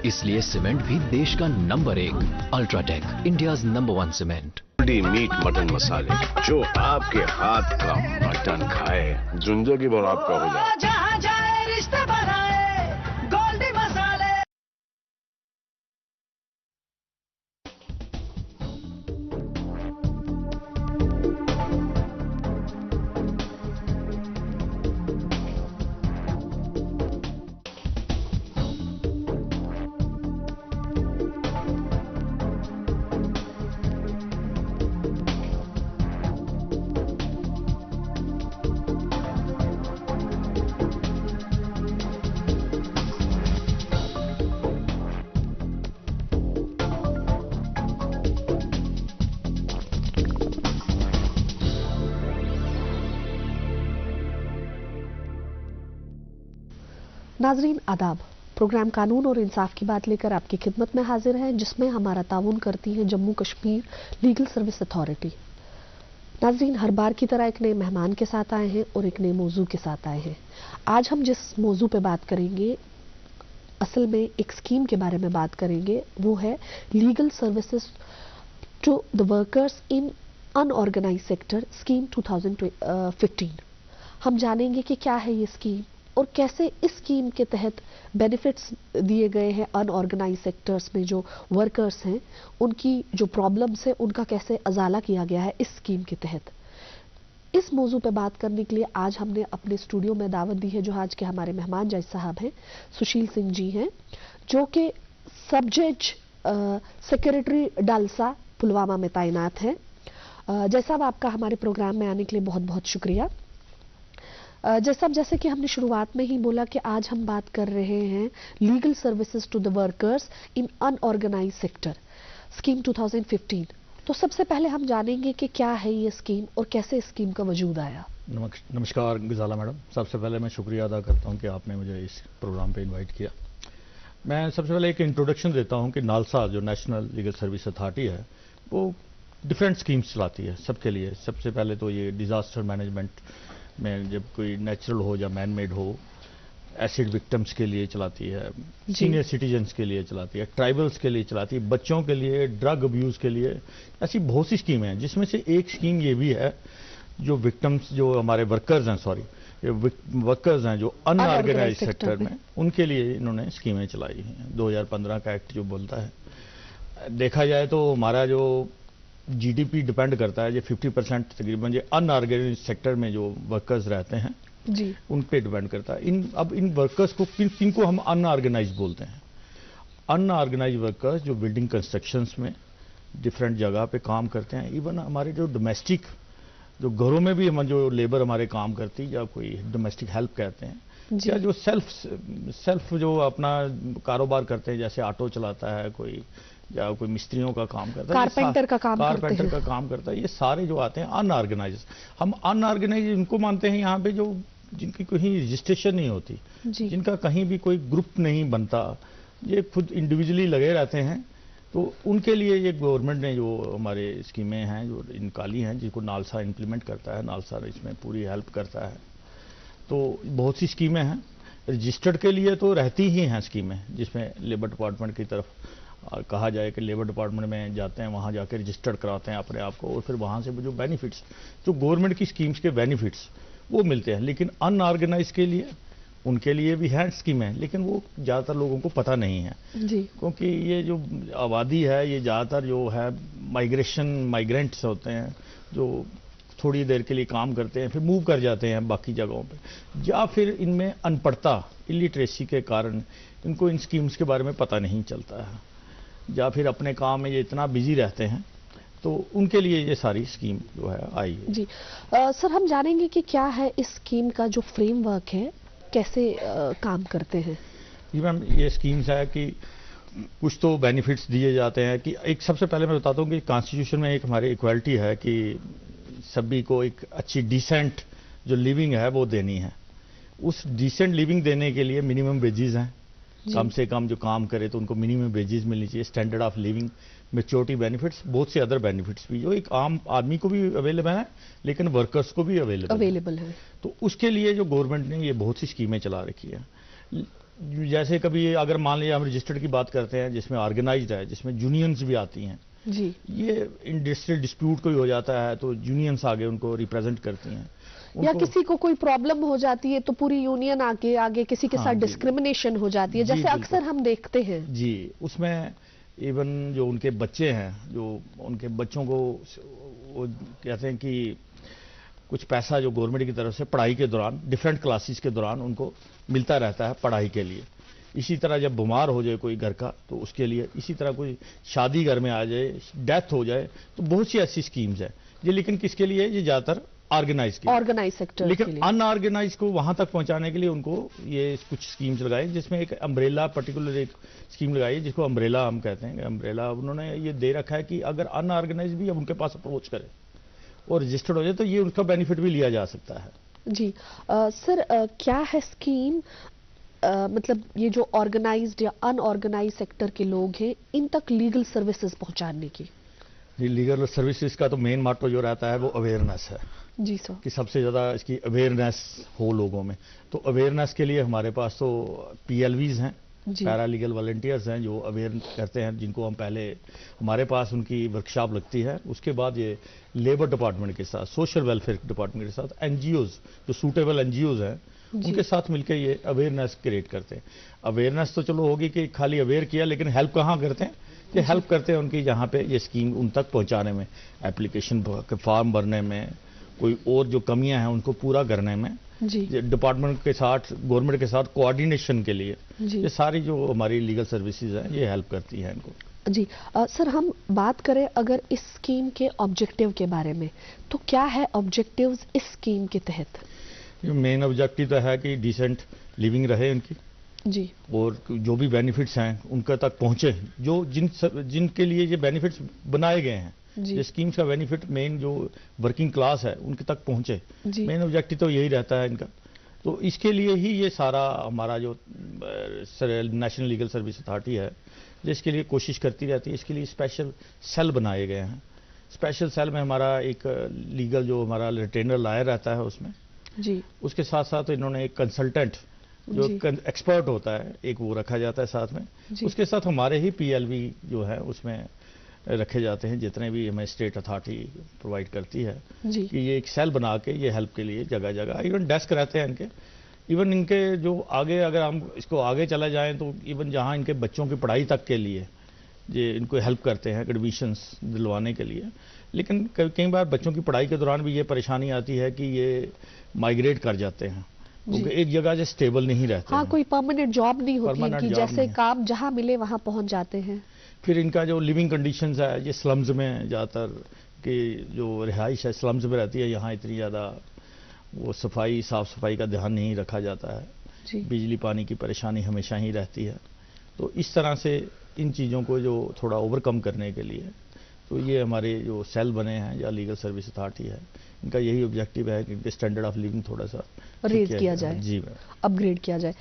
इसलिए सीमेंट भी देश का number 1 UltraTech, India's number 1 cement. Meat mutton मसाले, जो आपके हाथ का मटन खाए जिंदगी भर आपका हो जाए। रिश्ता बनाए गोल्डी मसाले। नाजरीन आदाब, प्रोग्राम कानून और इंसाफ की बात लेकर आपकी खिदमत में हाजिर है, जिसमें हमारा ताउन करती है Jammu Kashmir legal service authority. नाजरीन, हर बार की तरह एक नए मेहमान के साथ आए हैं और एक नए मौजू के साथ आए हैं। आज हम जिस मौजू पे बात करेंगे, असल में एक स्कीम के बारे में बात करेंगे, वो है legal services to the workers in unorganised sector scheme 2015। हम जानेंगे कि क्या है ये स्कीम और कैसे इस स्कीम के तहत बेनिफिट्स दिए गए हैं अनऑर्गेनाइज्ड सेक्टर्स में जो वर्कर्स हैं, उनकी जो प्रॉब्लम्स है उनका कैसे अजाला किया गया है इस स्कीम के तहत। इस मौजू पे बात करने के लिए आज हमने अपने स्टूडियो में दावत दी है। जो आज के हमारे मेहमान जज साहब हैं, सुशील सिंह जी हैं, जो कि सब जज सेक्रेटरी डालसा पुलवामा में तैनात हैं। जज साहब, आपका हमारे प्रोग्राम में आने के लिए बहुत बहुत शुक्रिया। जैसे कि हमने शुरुआत में ही बोला कि आज हम बात कर रहे हैं legal services to the workers in unorganised sector scheme 2015। तो सबसे पहले हम जानेंगे कि क्या है ये स्कीम और कैसे इस स्कीम का वजूद आया। नमस्कार गजाला मैडम, सबसे पहले मैं शुक्रिया अदा करता हूं कि आपने मुझे इस प्रोग्राम पे इनवाइट किया। मैं सबसे पहले एक इंट्रोडक्शन देता हूं कि नालसा जो नेशनल लीगल सर्विस अथॉरिटी है, वो डिफरेंट स्कीम्स चलाती है सबके लिए। सबसे पहले तो ये डिजास्टर मैनेजमेंट में, जब कोई नेचुरल हो या मैन मेड हो, एसिड विक्टिम्स के लिए चलाती है, सीनियर सिटीजन्स के लिए चलाती है, ट्राइबल्स के लिए चलाती है, बच्चों के लिए, ड्रग अब्यूज के लिए, ऐसी बहुत सी स्कीमें हैं। जिसमें से एक स्कीम ये भी है जो विक्टिम्स, जो हमारे वर्कर्स हैं, वर्कर्स हैं जो अनऑर्गेनाइज सेक्टर में, उनके लिए इन्होंने स्कीमें चलाई हैं। 2015 का एक्ट जो बोलता है। देखा जाए तो हमारा जो जीडीपी डिपेंड करता है, ये 50% तकरीबन ये अनऑर्गेनाइज सेक्टर में जो वर्कर्स रहते हैं जी, उन पे डिपेंड करता है। अब इन वर्कर्स को किनको हम अनऑर्गेनाइज बोलते हैं? अनऑर्गेनाइज वर्कर्स जो बिल्डिंग कंस्ट्रक्शंस में डिफरेंट जगह पे काम करते हैं, इवन हमारे जो डोमेस्टिक, जो घरों में भी हम जो लेबर हमारे काम करती है, या कोई डोमेस्टिक हेल्प कहते हैं, या जो सेल्फ जो अपना कारोबार करते हैं, जैसे ऑटो चलाता है कोई, या कोई मिस्त्रियों का काम करता है, कारपेंटर का काम करता है, ये सारे जो आते हैं अनऑर्गेनाइज। हम अनऑर्गेनाइज इनको मानते हैं यहाँ पे जो जिनकी कहीं रजिस्ट्रेशन नहीं होती, जिनका कहीं भी कोई ग्रुप नहीं बनता, ये खुद इंडिविजुअली लगे रहते हैं। तो उनके लिए ये गवर्नमेंट ने जो हमारे स्कीमें हैं जो निकाली हैं, जिनको नालसा इम्प्लीमेंट करता है, नालसा इसमें पूरी हेल्प करता है। तो बहुत सी स्कीमें हैं। रजिस्टर्ड के लिए तो रहती ही हैं स्कीमें, जिसमें लेबर डिपार्टमेंट की तरफ कहा जाए कि लेबर डिपार्टमेंट में जाते हैं, वहाँ जाकर रजिस्टर्ड कराते हैं अपने आप को, और फिर वहाँ से जो बेनिफिट्स, जो गवर्नमेंट की स्कीम्स के बेनिफिट्स वो मिलते हैं। लेकिन अनऑर्गेनाइज के लिए, उनके लिए भी है स्कीमें, लेकिन वो ज़्यादातर लोगों को पता नहीं है जी, क्योंकि ये जो आबादी है, ये ज़्यादातर जो है माइग्रेंट्स होते हैं, जो थोड़ी देर के लिए काम करते हैं, फिर मूव कर जाते हैं बाकी जगहों पे, या फिर इनमें अनपढ़ता, इलिटरेसी के कारण इनको इन स्कीम्स के बारे में पता नहीं चलता है, या फिर अपने काम में ये इतना बिजी रहते हैं। तो उनके लिए ये सारी स्कीम जो है आई है जी। सर, हम जानेंगे कि क्या है इस स्कीम का जो फ्रेमवर्क है, कैसे काम करते हैं? जी मैम, ये स्कीम्स है कि कुछ तो बेनिफिट्स दिए जाते हैं। कि एक सबसे पहले मैं बताता हूँ कि कॉन्स्टिट्यूशन में एक हमारी इक्वालिटी है कि सभी को एक अच्छी डिसेंट जो लिविंग है वो देनी है। उस डिसेंट लिविंग देने के लिए मिनिमम वेजेस हैं, कम से कम जो काम करे तो उनको मिनिमम वेजेस मिलनी चाहिए, standard of living, maturity benefits, बहुत से अदर बेनिफिट्स भी जो एक आम आदमी को भी अवेलेबल है, लेकिन वर्कर्स को भी अवेलेबल है। तो उसके लिए जो गवर्नमेंट ने ये बहुत सी स्कीमें चला रखी है। जैसे कभी अगर मान लीजिए हम रजिस्टर्ड की बात करते हैं जिसमें ऑर्गेनाइज्ड है, जिसमें यूनियंस भी आती हैं जी, ये इंडस्ट्रियल डिस्प्यूट कोई हो जाता है तो यूनियंस आगे उनको रिप्रेजेंट करती हैं। या किसी को कोई प्रॉब्लम हो जाती है तो पूरी यूनियन आगे किसी के हाँ, साथ जी, डिस्क्रिमिनेशन हो जाती है, जी, जैसे बिल्कुल। अक्सर हम देखते हैं। जी, उसमें इवन जो उनके बच्चे हैं, जो उनके बच्चों को वो कहते हैं कि कुछ पैसा जो गवर्नमेंट की तरफ से पढ़ाई के दौरान डिफरेंट क्लासेस के दौरान उनको मिलता रहता है पढ़ाई के लिए। इसी तरह जब बीमार हो जाए कोई घर का तो उसके लिए, इसी तरह कोई शादी घर में आ जाए, डेथ हो जाए, तो बहुत सी ऐसी स्कीम्स है ये, लेकिन किसके लिए? ये ज्यादातर ऑर्गेनाइज सेक्टर के लेकिन लिए। अनऑर्गेनाइज को वहां तक पहुंचाने के लिए उनको ये कुछ स्कीम्स लगाई, जिसमें एक अम्ब्रेला पर्टिकुलर एक स्कीम लगाई है जिसको अम्ब्रेला हम कहते हैं। अम्ब्रेला उन्होंने ये दे रखा है कि अगर अनऑर्गेनाइज भी अब उनके पास अप्रोच करे और रजिस्टर्ड हो जाए तो ये उसका बेनिफिट भी लिया जा सकता है। जी सर, क्या है स्कीम, मतलब ये जो ऑर्गेनाइज्ड या अनऑर्गेनाइज सेक्टर के लोग हैं इन तक लीगल सर्विसेज पहुंचाने की? लीगल सर्विसेज का तो मेन मोटो जो रहता है वो अवेयरनेस है जी सर। कि सबसे ज्यादा इसकी अवेयरनेस हो लोगों में। तो अवेयरनेस के लिए हमारे पास तो PLVs हैं, जी। पैरा लीगल वॉलंटियर्स हैं जो अवेयर करते हैं, जिनको हम पहले हमारे पास उनकी वर्कशॉप लगती है, उसके बाद ये लेबर डिपार्टमेंट के साथ, सोशल वेलफेयर डिपार्टमेंट के साथ, NGOs जो सूटेबल NGOs हैं उनके साथ मिलकर ये अवेयरनेस क्रिएट करते हैं। अवेयरनेस तो चलो होगी कि खाली अवेयर किया, लेकिन हेल्प कहाँ करते हैं? ये हेल्प करते हैं उनकी जहाँ पे ये स्कीम उन तक पहुँचाने में, एप्लीकेशन के फॉर्म भरने में, कोई और जो कमियां हैं उनको पूरा करने में, जी, डिपार्टमेंट के साथ, गवर्नमेंट के साथ कोऑर्डिनेशन के लिए जी। ये सारी जो हमारी लीगल सर्विसेज हैं ये हेल्प करती हैं इनको। जी सर, हम बात करें अगर इस स्कीम के ऑब्जेक्टिव के बारे में, तो क्या है ऑब्जेक्टिव्स इस स्कीम के तहत? मेन ऑब्जेक्टिव तो है कि डिसेंट लिविंग रहे उनकी, जी, और जो भी बेनिफिट्स हैं उनके तक पहुंचे, जो जिनके लिए ये बेनिफिट्स बनाए गए हैं, ये स्कीम्स का बेनिफिट मेन जो वर्किंग क्लास है उनके तक पहुंचे। मेन ऑब्जेक्टिव तो यही रहता है इनका। तो इसके लिए ही ये सारा हमारा जो नेशनल लीगल सर्विस अथॉरिटी है जिसके लिए कोशिश करती रहती है, इसके लिए स्पेशल सेल बनाए गए हैं। स्पेशल सेल में हमारा एक लीगल जो हमारा रिटेनर लायर रहता है उसमें जी, उसके साथ साथ इन्होंने एक कंसल्टेंट जो एक्सपर्ट होता है एक वो रखा जाता है साथ में। उसके साथ हमारे ही PLV जो है उसमें रखे जाते हैं, जितने भी हमें स्टेट अथॉरिटी प्रोवाइड करती है कि ये एक सेल बना के ये हेल्प के लिए जगह जगह इवन डेस्क रहते हैं इनके। इवन इनके जो आगे अगर हम इसको आगे चला जाएं तो इवन जहां इनके बच्चों की पढ़ाई तक के लिए ये इनको हेल्प करते हैं एडमिशंस दिलवाने के लिए। लेकिन कई बार बच्चों की पढ़ाई के दौरान भी ये परेशानी आती है कि ये माइग्रेट कर जाते हैं, क्योंकि एक जगह से स्टेबल नहीं रहते। हाँ, कोई परमानेंट जॉब नहीं होती है कि जैसे नहीं। काम जहां मिले वहां पहुंच जाते हैं। फिर इनका जो लिविंग कंडीशंस है ये स्लम्स में ज़्यादातर कि जो रिहाइश है स्लम्स में रहती है, यहाँ इतनी ज़्यादा वो साफ सफाई का ध्यान नहीं रखा जाता है, बिजली पानी की परेशानी हमेशा ही रहती है। तो इस तरह से इन चीज़ों को जो थोड़ा ओवरकम करने के लिए तो ये हमारे जो सेल बने हैं या लीगल सर्विस अथॉरिटी है, इनका यही ऑब्जेक्टिव है कि इनके स्टैंडर्ड ऑफ लिविंग थोड़ा सा रेज किया जाए, जी अपग्रेड किया जाए।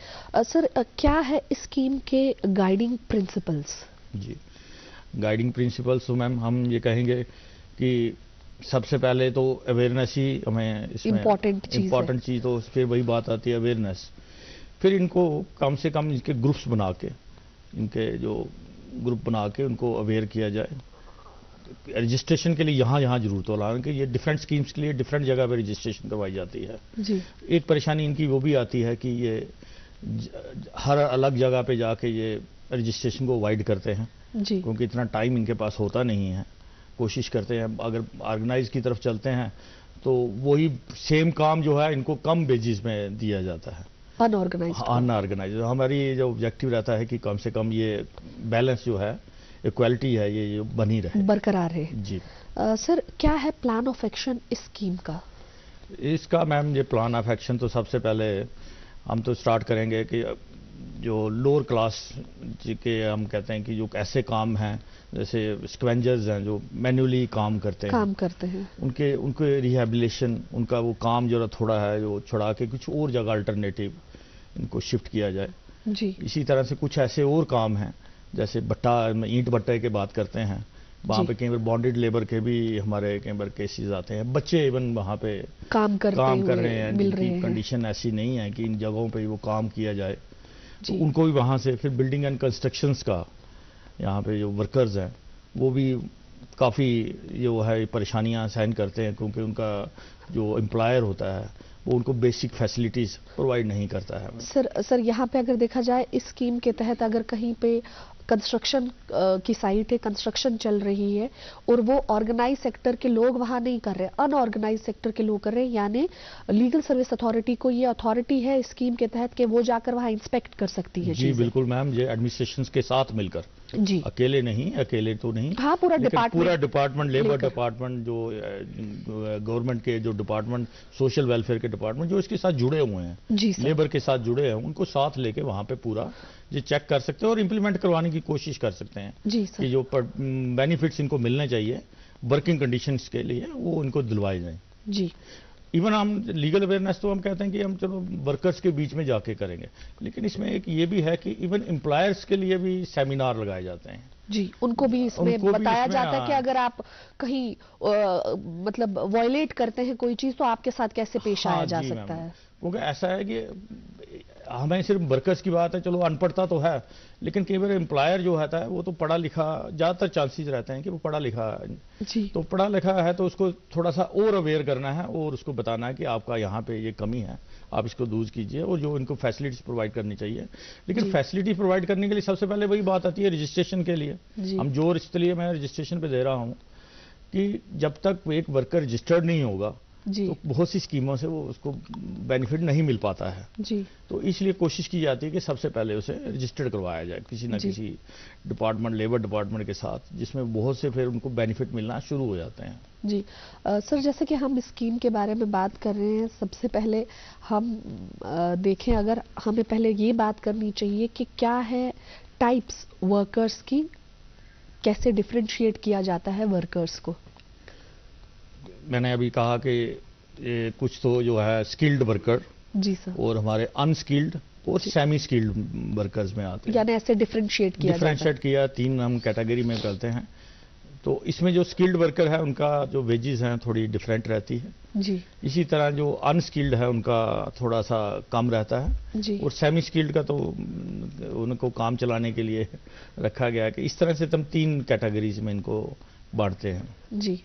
सर, क्या है इस स्कीम के गाइडिंग प्रिंसिपल्स? जी, गाइडिंग प्रिंसिपल्स तो मैम हम ये कहेंगे कि सबसे पहले तो अवेयरनेस ही हमें इसमें इम्पॉर्टेंट चीज़, तो फिर वही बात आती है अवेयरनेस। फिर इनको कम से कम इनके ग्रुप्स बना के, इनके जो ग्रुप बना के उनको अवेयर किया जाए। रजिस्ट्रेशन के लिए यहाँ जरूरत हो, कि ये डिफरेंट स्कीम्स के लिए डिफरेंट जगह पे रजिस्ट्रेशन करवाई जाती है जी। एक परेशानी इनकी वो भी आती है कि ये हर अलग जगह पे जाके ये रजिस्ट्रेशन को अवॉइड करते हैं जी, क्योंकि इतना टाइम इनके पास होता नहीं है। कोशिश करते हैं अगर ऑर्गेनाइज की तरफ चलते हैं तो वही सेम काम जो है इनको कम बेसिस में दिया जाता है, अनऑर्गेनाइज। हमारी जो ऑब्जेक्टिव रहता है कि कम से कम ये बैलेंस जो है, इक्वालिटी है, ये बनी रहे, बरकरार है जी। सर, क्या है प्लान ऑफ एक्शन इस स्कीम का? इसका मैम ये प्लान ऑफ एक्शन तो सबसे पहले हम तो स्टार्ट करेंगे कि जो लोअर क्लास के हम कहते हैं कि जो ऐसे काम हैं जैसे स्क्वेंजर्स हैं जो मैन्युअली काम करते हैं उनके रिहेबिलिटेशन, उनका वो काम जो थोड़ा है जो छुड़ा के कुछ और जगह अल्टरनेटिव इनको शिफ्ट किया जाए जी। इसी तरह से कुछ ऐसे और काम हैं जैसे भट्टा, ईंट भट्टे की बात करते हैं, वहाँ पे कई बार बॉन्डेड लेबर के भी हमारे कई बार केसेस आते हैं, बच्चे इवन वहाँ पे काम कर रहे हैं, जिनकी कंडीशन ऐसी नहीं है कि इन जगहों पे वो काम किया जाए। तो उनको भी वहाँ से फिर बिल्डिंग एंड कंस्ट्रक्शंस का यहाँ पे जो वर्कर्स हैं वो भी काफ़ी जो है परेशानियाँ सहन करते हैं, क्योंकि उनका जो एम्प्लॉयर होता है वो उनको बेसिक फैसिलिटीज़ प्रोवाइड नहीं करता है। सर यहाँ पे अगर देखा जाए इस स्कीम के तहत अगर कहीं पे कंस्ट्रक्शन की साइट है, कंस्ट्रक्शन चल रही है और वो ऑर्गेनाइज सेक्टर के लोग वहां नहीं कर रहे, अनऑर्गेनाइज सेक्टर के लोग कर रहे हैं, यानी लीगल सर्विस अथॉरिटी को ये अथॉरिटी है स्कीम के तहत कि वो जाकर वहां इंस्पेक्ट कर सकती है। जी बिल्कुल मैम, ये एडमिनिस्ट्रेशन के साथ मिलकर, जी अकेले नहीं, अकेले तो नहीं, हाँ पूरा डिपार्टमेंट, लेबर डिपार्टमेंट, जो गवर्नमेंट के जो डिपार्टमेंट, सोशल वेलफेयर के डिपार्टमेंट जो इसके साथ जुड़े हुए हैं, लेबर के साथ जुड़े हैं, उनको साथ लेके वहां पे पूरा ये चेक कर सकते हैं और इम्प्लीमेंट करवाने की कोशिश कर सकते हैं जी सर। कि जो बेनिफिट्स इनको मिलने चाहिए वर्किंग कंडीशंस के लिए वो इनको दिलवाए जाएं। जी इवन हम लीगल अवेयरनेस तो हम कहते हैं कि हम चलो वर्कर्स के बीच में जाके करेंगे, लेकिन इसमें एक ये भी है कि इवन एम्प्लॉयर्स के लिए भी सेमिनार लगाए जाते हैं। जी उनको भी इसमें बताया जाता है कि अगर आप कहीं मतलब वायलेट करते हैं कोई चीज तो आपके साथ कैसे पेश आया जा सकता है। क्योंकि ऐसा है कि हमें सिर्फ वर्कर्स की बात है, चलो अनपढ़ता तो है, लेकिन कई बार एम्प्लॉयर जो होता है वो तो पढ़ा लिखा, ज्यादातर चांसेस रहते हैं कि वो पढ़ा लिखा जी। तो पढ़ा लिखा है तो उसको थोड़ा सा और अवेयर करना है और उसको बताना है कि आपका यहाँ पे ये कमी है, आप इसको दूर कीजिए, और जो इनको फैसिलिटीज प्रोवाइड करनी चाहिए। लेकिन फैसिलिटी प्रोवाइड करने के लिए सबसे पहले वही बात आती है रजिस्ट्रेशन के लिए। हम जोर इसलिए मैं रजिस्ट्रेशन पे दे रहा हूँ कि जब तक एक वर्कर रजिस्टर्ड नहीं होगा तो बहुत सी स्कीमों से वो उसको बेनिफिट नहीं मिल पाता है जी। तो इसलिए कोशिश की जाती है कि सबसे पहले उसे रजिस्टर्ड करवाया जाए किसी न किसी डिपार्टमेंट, लेबर डिपार्टमेंट के साथ, जिसमें बहुत से फिर उनको बेनिफिट मिलना शुरू हो जाते हैं। जी सर, जैसे कि हम स्कीम के बारे में बात कर रहे हैं, सबसे पहले हम देखें, अगर हमें पहले ये बात करनी चाहिए कि क्या है टाइप्स वर्कर्स की, कैसे डिफरेंशिएट किया जाता है वर्कर्स को। मैंने अभी कहा कि कुछ तो जो है स्किल्ड वर्कर जी सर, और हमारे अनस्किल्ड और सेमी स्किल्ड वर्कर्स में आते हैं, यानी ऐसे डिफरेंशिएट किया, 3 हम कैटेगरी में करते हैं। तो इसमें जो स्किल्ड वर्कर है उनका जो वेजेस हैं थोड़ी डिफरेंट रहती है जी। इसी तरह जो अनस्किल्ड है उनका थोड़ा सा कम रहता है जी। और सेमी स्किल्ड का तो उनको काम चलाने के लिए रखा गया है कि इस तरह से हम 3 कैटेगरीज में इनको बांटते हैं। जी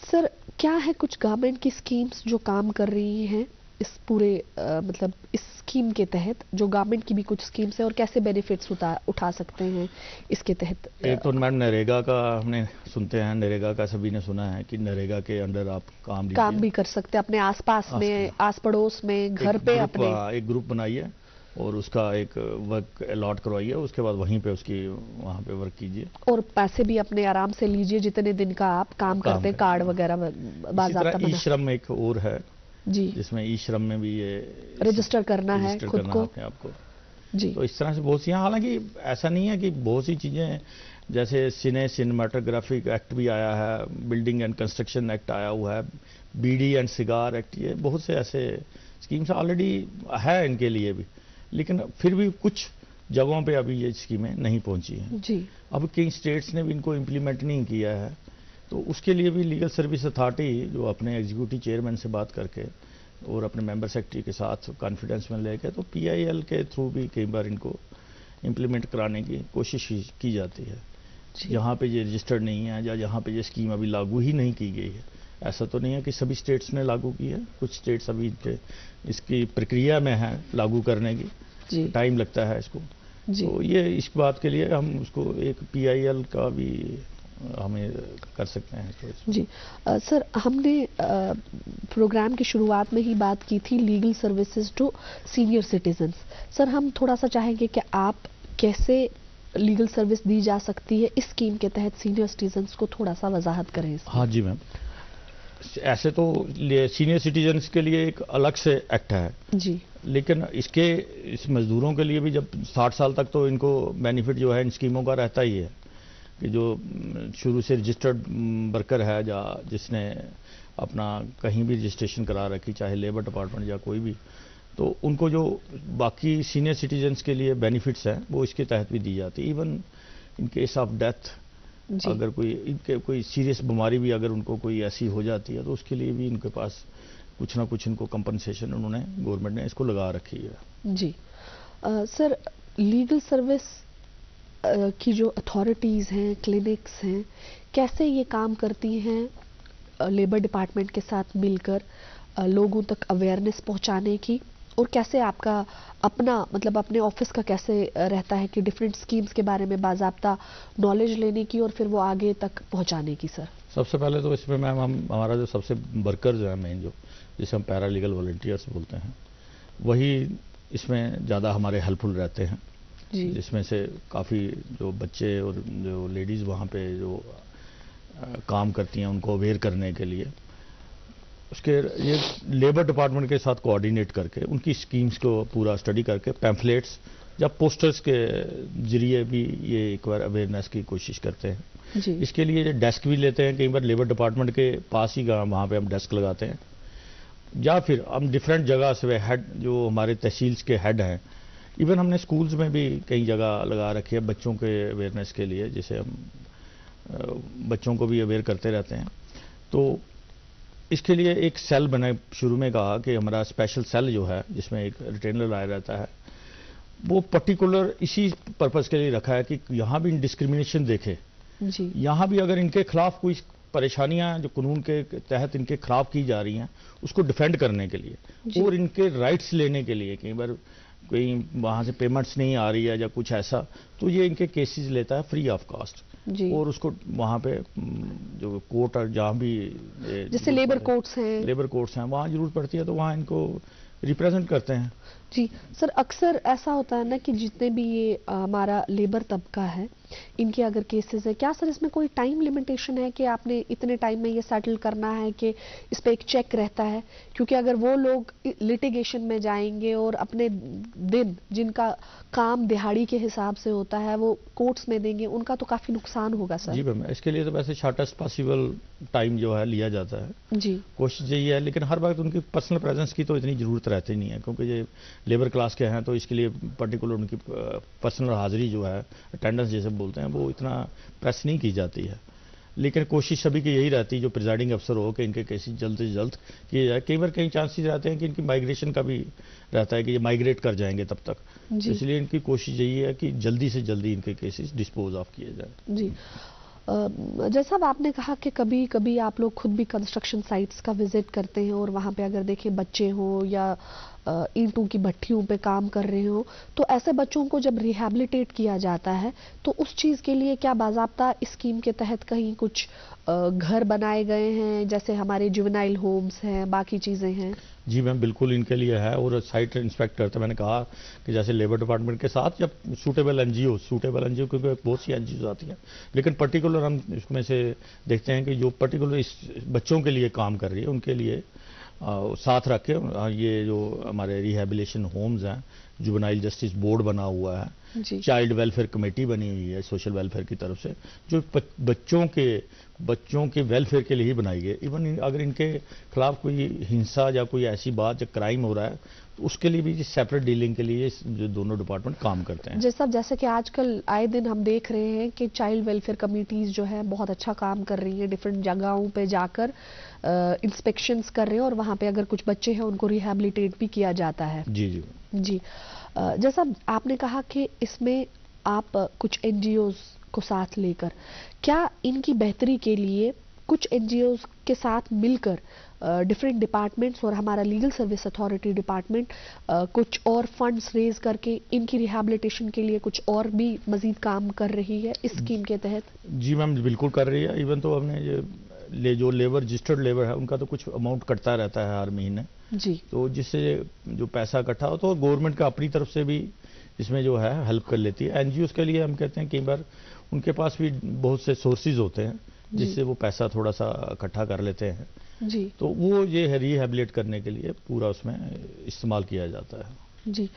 सर, क्या है कुछ गवर्नमेंट की स्कीम्स जो काम कर रही हैं इस पूरे मतलब इस स्कीम के तहत, जो गवर्नमेंट की भी कुछ स्कीम्स है और कैसे बेनिफिट्स उठा सकते हैं इसके तहत? एक तो मैम नरेगा का हमने सुनते हैं, नरेगा का सभी ने सुना है कि नरेगा के अंडर आप काम भी कर सकते हैं अपने आसपास में, आस पड़ोस में, घर पे अपने एक ग्रुप बनाइए और उसका एक वर्क अलॉट करवाइए, उसके बाद वहीं पे उसकी वहाँ पे वर्क कीजिए और पैसे भी अपने आराम से लीजिए जितने दिन का आप काम करते हैं, कार्ड वगैरह बाज़ाब्ता बना। ई श्रम एक और है जी, जिसमें ई श्रम में भी ये रजिस्टर करना है खुद को अपने आपको जी। तो इस तरह से बहुत सी, हालांकि ऐसा नहीं है कि बहुत सी चीजें, जैसे सिनेमेटोग्राफिक एक्ट भी आया है, बिल्डिंग एंड कंस्ट्रक्शन एक्ट आया हुआ है, बीड़ी एंड सिगार एक्ट, ये बहुत से ऐसे स्कीम्स ऑलरेडी है इनके लिए भी, लेकिन फिर भी कुछ जगहों पे अभी ये स्कीमें नहीं पहुंची हैं जी। अब कई स्टेट्स ने भी इनको इम्प्लीमेंट नहीं किया है, तो उसके लिए भी लीगल सर्विस अथॉरिटी जो अपने एग्जीक्यूटिव चेयरमैन से बात करके और अपने मेंबर सेक्रेटरी के साथ कॉन्फिडेंस में लेके तो PIL के थ्रू भी कई बार इनको इम्प्लीमेंट कराने की कोशिश की जाती है जहाँ पे ये रजिस्टर्ड नहीं है या जहाँ पे ये स्कीम अभी लागू ही नहीं की गई है। ऐसा तो नहीं है कि सभी स्टेट्स ने लागू की है, कुछ स्टेट्स अभी इसकी प्रक्रिया में है लागू करने की, टाइम लगता है इसको तो ये इस बात के लिए हम उसको एक PIL का भी हमें कर सकते हैं तो जी। सर, हमने प्रोग्राम की शुरुआत में ही बात की थी legal services to senior citizens. Sir, हम थोड़ा सा चाहेंगे कि आप कैसे लीगल सर्विस दी जा सकती है इस स्कीम के तहत सीनियर सिटीजन्स को थोड़ा सा वजाहत करें। हाँ जी मैम, ऐसे तो सीनियर सिटीजन्स के लिए एक अलग से एक्ट है जी, लेकिन इस मजदूरों के लिए भी जब 60 साल तक तो इनको बेनिफिट जो है इन स्कीमों का रहता ही है कि जो शुरू से रजिस्टर्ड वर्कर है या जिसने अपना कहीं भी रजिस्ट्रेशन करा रखी, चाहे लेबर डिपार्टमेंट या कोई भी, तो उनको जो बाकी सीनियर सिटीजन्स के लिए बेनिफिट्स हैं वो इसके तहत भी दी जाती है। Even in case of death, अगर कोई सीरियस बीमारी भी अगर उनको कोई ऐसी हो जाती है तो उसके लिए भी इनके पास कुछ ना कुछ इनको कंपनसेशन उन्होंने गवर्नमेंट ने इसको लगा रखी है। जी। सर, लीगल सर्विस की जो अथॉरिटीज़ हैं, क्लिनिक्स हैं, कैसे ये काम करती हैं लेबर डिपार्टमेंट के साथ मिलकर लोगों तक अवेयरनेस पहुंचाने की, और कैसे आपका अपना मतलब अपने ऑफिस का कैसे रहता है कि डिफरेंट स्कीम्स के बारे में बाज़ाब्ता नॉलेज लेने की और फिर वो आगे तक पहुंचाने की? सर, सबसे पहले तो इसमें मैम हमारा जो सबसे वर्कर जो है मेन, जो जिसे हम पैरालीगल वॉलंटियर्स बोलते हैं, वही इसमें ज़्यादा हमारे हेल्पफुल रहते हैं। जिसमें से काफ़ी जो बच्चे और जो लेडीज़ वहाँ पे जो काम करती हैं उनको अवेयर करने के लिए, उसके ये लेबर डिपार्टमेंट के साथ कोऑर्डिनेट करके उनकी स्कीम्स को पूरा स्टडी करके पैम्फलेट्स या पोस्टर्स के जरिए भी ये एक बार अवेयरनेस की कोशिश करते हैं। जी। इसके लिए डेस्क भी लेते हैं, कई बार लेबर डिपार्टमेंट के पास ही वहाँ पे हम डेस्क लगाते हैं, या फिर हम डिफरेंट जगह से हेड जो हमारे तहसील्स के हेड हैं, इवन हमने स्कूल्स में भी कई जगह लगा रखी है बच्चों के अवेयरनेस के लिए, जिसे हम बच्चों को भी अवेयर करते रहते हैं। तो इसके लिए एक सेल बना, शुरू में कहा कि हमारा स्पेशल सेल जो है जिसमें एक रिटेनर आया रहता है, वो पर्टिकुलर इसी पर्पस के लिए रखा है कि यहाँ भी डिस्क्रिमिनेशन देखे, यहाँ भी अगर इनके खिलाफ कोई परेशानियां जो कानून के तहत इनके खिलाफ की जा रही हैं उसको डिफेंड करने के लिए और इनके राइट्स लेने के लिए, कई बार कोई वहाँ से पेमेंट्स नहीं आ रही है या कुछ ऐसा, तो ये इनके केसेस लेता है फ्री ऑफ कास्ट, और उसको वहाँ पे जो कोर्ट और जहाँ भी जैसे लेबर कोर्ट्स हैं वहाँ जरूरत पड़ती है तो वहाँ इनको रिप्रेजेंट करते हैं। जी सर, अक्सर ऐसा होता है ना कि जितने भी ये हमारा लेबर तबका है, इनके अगर केसेस है, क्या सर इसमें कोई टाइम लिमिटेशन है कि आपने इतने टाइम में ये सेटल करना है, कि इस पे एक चेक रहता है? क्योंकि अगर वो लोग लिटिगेशन में जाएंगे और अपने दिन जिनका काम दिहाड़ी के हिसाब से होता है वो कोर्ट्स में देंगे, उनका तो काफी नुकसान होगा सर। जी मैम, इसके लिए तो वैसे शॉर्टेस्ट पॉसिबल टाइम जो है लिया जाता है। जी, कोशिश यही है, लेकिन हर वक्त उनकी पर्सनल प्रेजेंस की तो इतनी जरूरत रहती नहीं है, क्योंकि ये लेबर क्लास के हैं तो इसके लिए पर्टिकुलर उनकी पर्सनल हाजिरी जो है, अटेंडेंस जैसे बोलते हैं, वो इतना प्रेस नहीं की जाती है। लेकिन कोशिश सभी की यही रहती है, जो प्रिजाइडिंग अफसर हो, कि इनके केसेस जल्द से जल्द किए जाए। कई बार कई चांसेस रहते हैं कि इनकी माइग्रेशन का भी रहता है कि ये माइग्रेट कर जाएंगे तब तक, तो इसलिए इनकी कोशिश यही है कि जल्दी से जल्दी इनके केसेस डिस्पोज ऑफ किए जाए। जी, जैसा आपने कहा कि कभी कभी आप लोग खुद भी कंस्ट्रक्शन साइट्स का विजिट करते हैं और वहाँ पे अगर देखें बच्चे हो या ईंटों की भट्टियों पे काम कर रहे हो, तो ऐसे बच्चों को जब रिहैबिलिटेट किया जाता है तो उस चीज़ के लिए क्या बाज़ाब्ता स्कीम के तहत कहीं कुछ घर बनाए गए हैं, जैसे हमारे जुवेनाइल होम्स हैं, बाकी चीज़ें हैं? जी मैम, बिल्कुल इनके लिए है, और साइट इंस्पेक्ट करते, मैंने कहा कि जैसे लेबर डिपार्टमेंट के साथ जब सूटेबल एनजीओ क्योंकि बहुत सी एनजीओ आती हैं, लेकिन पर्टिकुलर हम इसमें से देखते हैं कि जो पर्टिकुलर इस बच्चों के लिए काम कर रही है उनके लिए साथ रख के ये जो हमारे रिहैबिलिटेशन होम्स हैं, जुवेनाइल जस्टिस बोर्ड बना हुआ है, चाइल्ड वेलफेयर कमेटी बनी हुई है सोशल वेलफेयर की तरफ से, जो बच्चों के वेलफेयर के लिए ही बनाई गई। इवन अगर इनके खिलाफ कोई हिंसा या कोई ऐसी बात या क्राइम हो रहा है तो उसके लिए भी सेपरेट डीलिंग के लिए जो दोनों डिपार्टमेंट काम करते हैं। जैसे कि आजकल आए दिन हम देख रहे हैं कि चाइल्ड वेलफेयर कमेटीज जो है बहुत अच्छा काम कर रही हैं, डिफरेंट जगहों पे जाकर इंस्पेक्शंस कर रहे हैं और वहाँ पे अगर कुछ बच्चे हैं उनको रिहैबिलिटेट भी किया जाता है। जी, जैसा आपने कहा कि इसमें आप कुछ एनजीओज को साथ लेकर, क्या इनकी बेहतरी के लिए कुछ एनजीओज के साथ मिलकर डिफरेंट डिपार्टमेंट्स और हमारा लीगल सर्विस अथॉरिटी डिपार्टमेंट कुछ और फंड्स रेज करके इनकी रिहैबिलिटेशन के लिए कुछ और भी मजीद काम कर रही है इस स्कीम के तहत? जी मैम, बिल्कुल कर रही है। इवन तो हमने ये जो लेबर रजिस्टर्ड लेबर है उनका तो कुछ अमाउंट कटता रहता है हर महीने, तो जिससे जो पैसा इकट्ठा हो तो गवर्नमेंट का अपनी तरफ से भी इसमें जो है हेल्प कर लेती है। एनजीओ के लिए हम कहते हैं कई बार उनके पास भी बहुत से सोर्सेज होते हैं जिससे वो पैसा थोड़ा सा इकट्ठा कर लेते हैं, तो वो ये रिहैबिलिटेट करने के लिए पूरा उसमें इस्तेमाल किया जाता है। जी,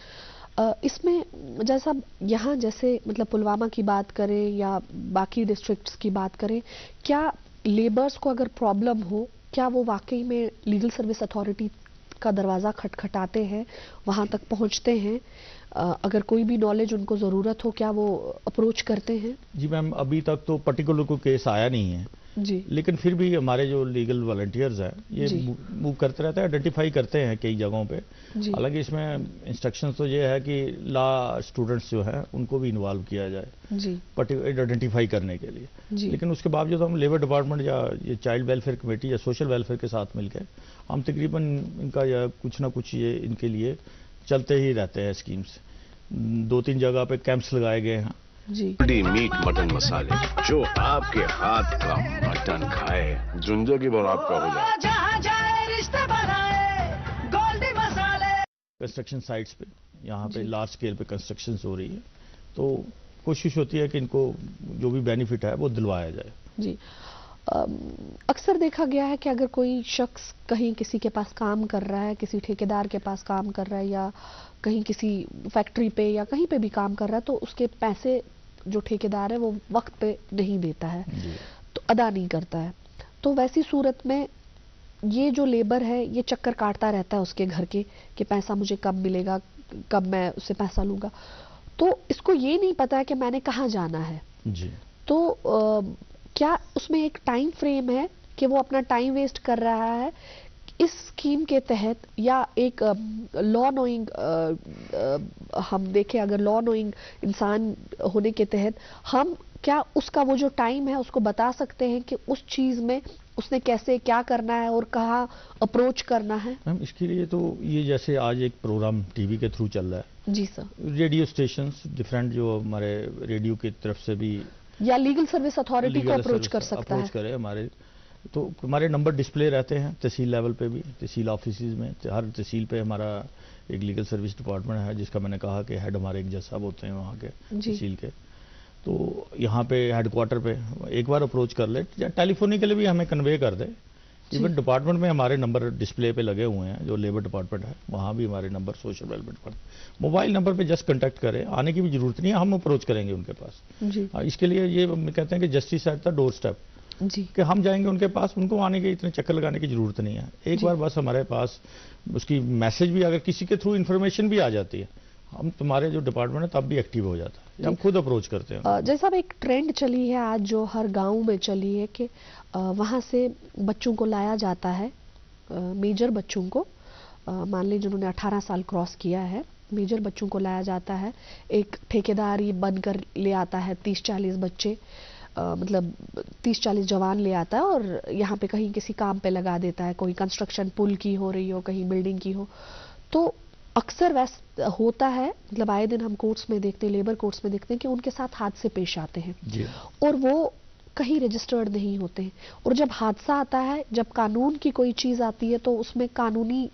इसमें जैसा यहाँ जैसे मतलब पुलवामा की बात करें या बाकी डिस्ट्रिक्ट्स की बात करें, क्या लेबर्स को अगर प्रॉब्लम हो, क्या वो वाकई में लीगल सर्विस अथॉरिटी का दरवाज़ा खटखटाते हैं, वहाँ तक पहुँचते हैं? अगर कोई भी नॉलेज उनको ज़रूरत हो, क्या वो अप्रोच करते हैं? जी मैम, अभी तक तो पर्टिकुलर कोई केस आया नहीं है, जी लेकिन फिर भी हमारे जो लीगल वॉलंटियर्स हैं ये जी। मूव करते रहते हैं, आइडेंटिफाई करते हैं कई जगहों पे। जी हालांकि इसमें इंस्ट्रक्शंस तो ये है कि लॉ स्टूडेंट्स जो हैं उनको भी इन्वॉल्व किया जाए जी पर्टिकुलर आइडेंटिफाई करने के लिए। जी लेकिन उसके बावजूद हम लेबर डिपार्टमेंट या ये चाइल्ड वेलफेयर कमेटी या सोशल वेलफेयर के साथ मिलकर हम तकरीबन इनका या कुछ ना कुछ ये इनके लिए चलते ही रहते हैं स्कीम्स। 2-3 जगह पे कैंप्स लगाए गए हैं। जी गोल्डी मीट मटन मसाले, जो आपके हाथ का मटन खाए जिंदगी भर आपका हो जाए। कंस्ट्रक्शन साइट्स पे यहाँ पे लार्ज स्केल पे कंस्ट्रक्शन हो रही है, तो कोशिश होती है कि इनको जो भी बेनिफिट है वो दिलवाया जाए। जी अक्सर देखा गया है कि अगर कोई शख्स कहीं किसी के पास काम कर रहा है, किसी ठेकेदार के पास काम कर रहा है या कहीं किसी फैक्ट्री पे या कहीं पे भी काम कर रहा है, तो उसके पैसे जो ठेकेदार है वो वक्त पे नहीं देता है, तो अदा नहीं करता है। तो वैसी सूरत में ये जो लेबर है ये चक्कर काटता रहता है उसके घर के कि पैसा मुझे कब मिलेगा, कब मैं उससे पैसा लूंगा। तो इसको ये नहीं पता है कि मैंने कहाँ जाना है। जी तो क्या उसमें एक टाइम फ्रेम है कि वो अपना टाइम वेस्ट कर रहा है इस स्कीम के तहत, या एक लॉ नोइंग हम देखें अगर लॉ नोइंग इंसान होने के तहत हम क्या उसका वो जो टाइम है उसको बता सकते हैं कि उस चीज में उसने कैसे क्या करना है और कहाँ अप्रोच करना है? मैम इसके लिए तो ये जैसे आज एक प्रोग्राम टीवी के थ्रू चल रहा है। जी सर। रेडियो स्टेशंस डिफरेंट जो हमारे रेडियो की तरफ से भी या लीगल सर्विस अथॉरिटी को अप्रोच कर सकता है। अप्रोच करे हमारे, तो हमारे नंबर डिस्प्ले रहते हैं तहसील लेवल पे भी, तहसील ऑफिसेज में। हर तहसील पे हमारा एक लीगल सर्विस डिपार्टमेंट है जिसका मैंने कहा कि हेड हमारे एक जज साहब होते हैं वहाँ के तहसील के। तो यहाँ पे हेडक्वार्टर पे एक बार अप्रोच कर ले या टेलीफोनिकली भी हमें कन्वे कर दे। इवन डिपार्टमेंट में हमारे नंबर डिस्प्ले पे लगे हुए हैं, जो लेबर डिपार्टमेंट है वहाँ भी हमारे number, social welfare department mobile number पे जस्ट कांटेक्ट करें, आने की भी जरूरत नहीं है, हम अप्रोच करेंगे उनके पास। जी इसके लिए ये कहते हैं कि justice at the door step, जी कि हम जाएंगे उनके पास, उनको आने के इतने चक्कर लगाने की जरूरत नहीं है। एक बार बस हमारे पास उसकी मैसेज भी अगर किसी के थ्रू इन्फॉर्मेशन भी आ जाती है, हम तुम्हारे जो डिपार्टमेंट है तब भी एक्टिव हो जाता है, हम खुद अप्रोच करते हैं। जैसा एक ट्रेंड चली है आज जो हर गांव में चली है कि वहां से बच्चों को लाया जाता है, मेजर बच्चों को, मान लीजिए जिन्होंने 18 साल क्रॉस किया है, मेजर बच्चों को लाया जाता है। एक ठेकेदार ये बनकर ले आता है 30-40 बच्चे, मतलब 30-40 जवान ले आता है और यहाँ पे कहीं किसी काम पे लगा देता है, कोई कंस्ट्रक्शन पुल की हो रही हो, कहीं बिल्डिंग की हो। तो अक्सर वैसा होता है, मतलब आए दिन हम कोर्ट्स में देखते हैं, लेबर कोर्ट्स में देखते हैं कि उनके साथ हादसे पेश आते हैं जी। और वो कहीं रजिस्टर्ड नहीं होते हैं। और जब हादसा आता है, जब कानून की कोई चीज आती है तो उसमें कानूनी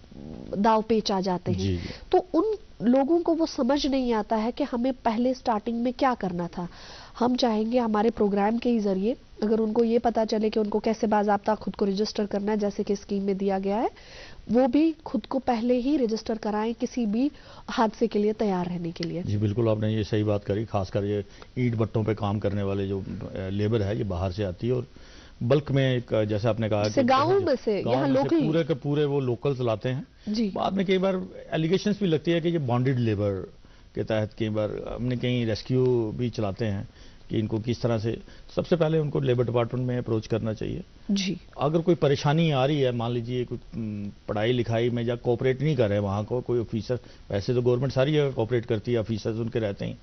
दाव पेच आ जाते हैं। जी। तो उन लोगों को वो समझ नहीं आता है कि हमें पहले स्टार्टिंग में क्या करना था। हम चाहेंगे हमारे प्रोग्राम के ही जरिए अगर उनको ये पता चले कि उनको कैसे बाज़ाब्ता खुद को रजिस्टर करना है, जैसे कि स्कीम में दिया गया है, वो भी खुद को पहले ही रजिस्टर कराएं किसी भी हादसे के लिए तैयार रहने के लिए। जी बिल्कुल, आपने ये सही बात करी। खासकर ये ईंट भट्टों पे काम करने वाले जो लेबर है ये बाहर से आती है और बल्क में एक, जैसे आपने कहा कि गाँव में से यहाँ लोकल पूरे के पूरे वो लोकल्स लाते हैं। जी। बाद में कई बार एलिगेशंस भी लगती है कि ये बॉन्डेड लेबर के तहत कई बार हमने कहीं रेस्क्यू भी चलाते हैं कि इनको किस तरह से। सबसे पहले उनको लेबर डिपार्टमेंट में अप्रोच करना चाहिए। जी। अगर कोई परेशानी आ रही है, मान लीजिए कोई पढ़ाई लिखाई में या कोऑपरेट नहीं कर रहे वहाँ को कोई ऑफिसर, वैसे तो गवर्नमेंट सारी जगह कोऑपरेट करती है, ऑफिसर्स उनके रहते हैं,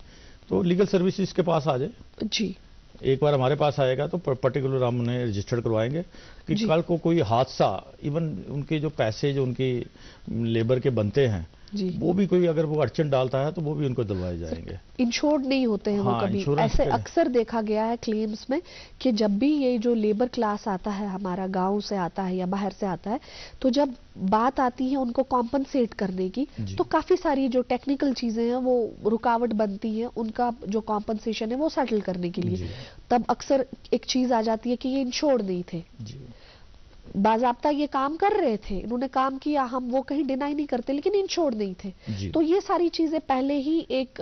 तो लीगल सर्विसेज के पास आ जाए। जी। एक बार हमारे पास आएगा तो पर्टिकुलर हम उन्हें रजिस्टर्ड करवाएंगे कि कल को कोई हादसा, इवन उनके जो पैसे जो उनकी लेबर के बनते हैं जी। वो भी कोई अगर वो अड़चन डालता है तो वो भी उनको दिलवाए जाएंगे। इंश्योर्ड नहीं होते हैं वो कभी। ऐसे अक्सर देखा गया है क्लेम्स में कि जब भी ये जो लेबर क्लास आता है, हमारा गांव से आता है या बाहर से आता है, तो जब बात आती है उनको कॉम्पनसेट करने की, तो काफी सारी जो टेक्निकल चीजें हैं वो रुकावट बनती हैं उनका जो कॉम्पनसेशन है वो सेटल करने के लिए। तब अक्सर एक चीज आ जाती है कि ये इंश्योर्ड नहीं थे, बाज़ाब्ता ये काम कर रहे थे, इन्होंने काम किया, हम वो कहीं डिनाई नहीं करते, लेकिन इंश्योर्ड नहीं थे। तो ये सारी चीजें पहले ही एक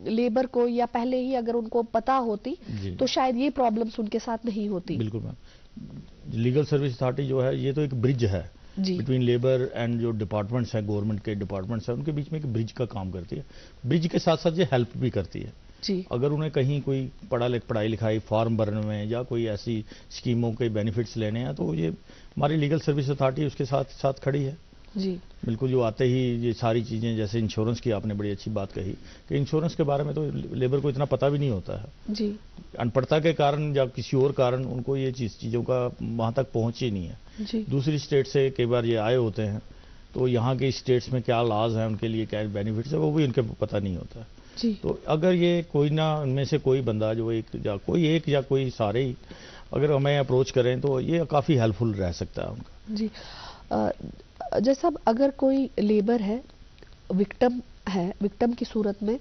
लेबर को या पहले ही अगर उनको पता होती तो शायद ये प्रॉब्लम्स उनके साथ नहीं होती। बिल्कुल मैम। लीगल सर्विस अथॉरिटी जो है ये तो एक ब्रिज है बिटवीन लेबर एंड जो डिपार्टमेंट्स हैं, गवर्नमेंट के डिपार्टमेंट्स हैं, उनके बीच में एक ब्रिज का काम करती है। ब्रिज के साथ साथ ये हेल्प भी करती है जी। अगर उन्हें कहीं कोई पढ़ाई लिखाई फॉर्म भरने में या कोई ऐसी स्कीमों के बेनिफिट्स लेने हैं तो ये हमारी लीगल सर्विस अथॉरिटी उसके साथ साथ खड़ी है। जी बिल्कुल, जो आते ही ये सारी चीज़ें, जैसे इंश्योरेंस की आपने बड़ी अच्छी बात कही कि इंश्योरेंस के बारे में तो लेबर को इतना पता भी नहीं होता है। जी अनपढ़ता के कारण या किसी और कारण उनको ये चीज़ों का वहाँ तक पहुँच ही नहीं है। जी दूसरी स्टेट से कई बार ये आए होते हैं तो यहाँ के स्टेट्स में क्या लॉज हैं, उनके लिए क्या बेनिफिट्स है, वो भी उनके पता नहीं होता है। जी तो अगर ये कोई ना उनमें से कोई बंदा जो एक या कोई सारे ही अगर हमें अप्रोच करें तो ये काफ़ी हेल्पफुल रह सकता है उनका। जी जैसा अगर कोई लेबर है, विक्टिम की सूरत में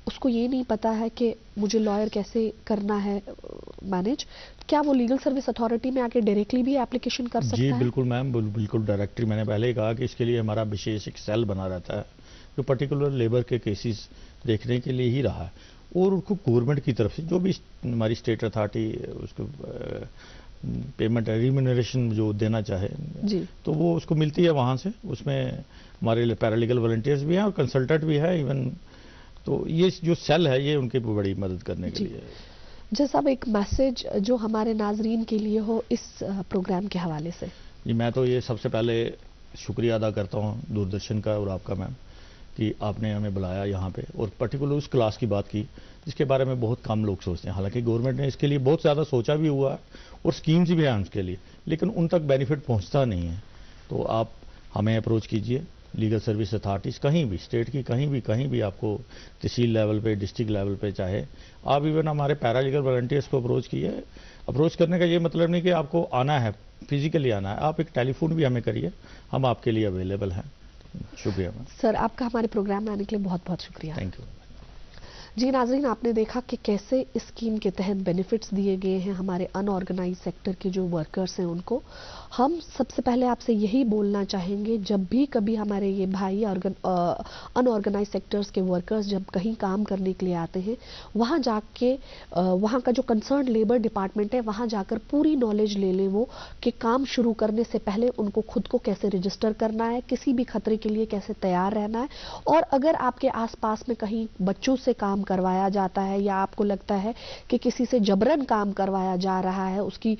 उसको ये नहीं पता है कि मुझे लॉयर कैसे करना है मैनेज, क्या वो लीगल सर्विस अथॉरिटी में आके डायरेक्टली भी एप्लीकेशन कर सकता है? जी बिल्कुल मैम, बिल्कुल डायरेक्टली। मैंने पहले ही कहा कि इसके लिए हमारा विशेष एक सेल बना रहता है जो पर्टिकुलर लेबर के केसेस देखने के लिए ही रहा है, और उनको गवर्नमेंट की तरफ से जो भी हमारी स्टेट अथॉरिटी उसको पेमेंट रिम्यूनरेशन जो देना चाहे जी तो वो उसको मिलती है वहाँ से। उसमें हमारे पैरालीगल वॉलंटियर्स भी हैं और कंसल्टेंट भी है इवन। तो ये जो सेल है ये उनकी बड़ी मदद करने के लिए है। जैसा अब एक मैसेज जो हमारे नाजरीन के लिए हो इस प्रोग्राम के हवाले से। जी मैं तो ये सबसे पहले शुक्रिया अदा करता हूँ दूरदर्शन का और आपका मैम कि आपने हमें बुलाया यहाँ पे और पर्टिकुलर उस क्लास की बात की जिसके बारे में बहुत कम लोग सोचते हैं। हालांकि गवर्नमेंट ने इसके लिए बहुत ज़्यादा सोचा भी हुआ है और स्कीम्स भी हैं उसके लिए, लेकिन उन तक बेनिफिट पहुँचता नहीं है। तो आप हमें अप्रोच कीजिए, लीगल सर्विस अथॉरिटीज़ कहीं भी स्टेट की कहीं भी आपको तहसील लेवल पे, डिस्ट्रिक्ट लेवल पे, चाहे आप इवन हमारे पैरालीगल वॉलंटियर्स को अप्रोच कीजिए। अप्रोच करने का ये मतलब नहीं कि आपको आना है, फिजिकली आना है, आप एक टेलीफोन भी हमें करिए, हम आपके लिए अवेलेबल हैं। शुक्रिया मैम। सर आपका हमारे प्रोग्राम में आने के लिए बहुत बहुत शुक्रिया। Thank you. जी नाजरीन, आपने देखा कि कैसे इस स्कीम के तहत बेनिफिट्स दिए गए हैं हमारे अनऑर्गेनाइज सेक्टर के जो वर्कर्स हैं उनको। हम सबसे पहले आपसे यही बोलना चाहेंगे, जब भी कभी हमारे ये भाई अनऑर्गेनाइज सेक्टर्स के वर्कर्स जब कहीं काम करने के लिए आते हैं, वहाँ जाके वहाँ का जो कंसर्न लेबर डिपार्टमेंट है वहाँ जाकर पूरी नॉलेज ले लें वो कि काम शुरू करने से पहले उनको खुद को कैसे रजिस्टर करना है, किसी भी खतरे के लिए कैसे तैयार रहना है। और अगर आपके आसपास में कहीं बच्चों से काम करवाया जाता है या आपको लगता है कि किसी से जबरन काम करवाया जा रहा है, उसकी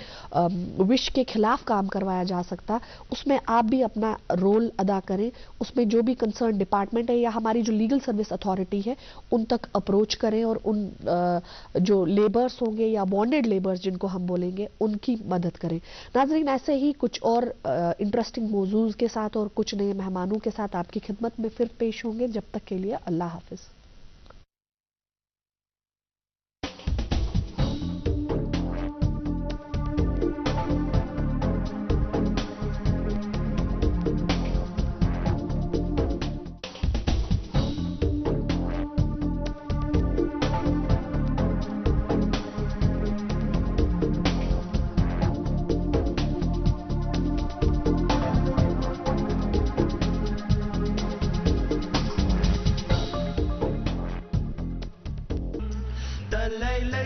विश के खिलाफ काम करवाया जा सकता, उसमें आप भी अपना रोल अदा करें। उसमें जो भी कंसर्न डिपार्टमेंट है या हमारी जो लीगल सर्विस अथॉरिटी है उन तक अप्रोच करें और उन जो लेबर्स होंगे या बॉन्डेड लेबर्स जिनको हम बोलेंगे उनकी मदद करें। नाजरीन, ऐसे ही कुछ और इंटरेस्टिंग मौजूज के साथ और कुछ नए मेहमानों के साथ आपकी खिदमत में फिर पेश होंगे। जब तक के लिए अल्लाह हाफिज। The Layla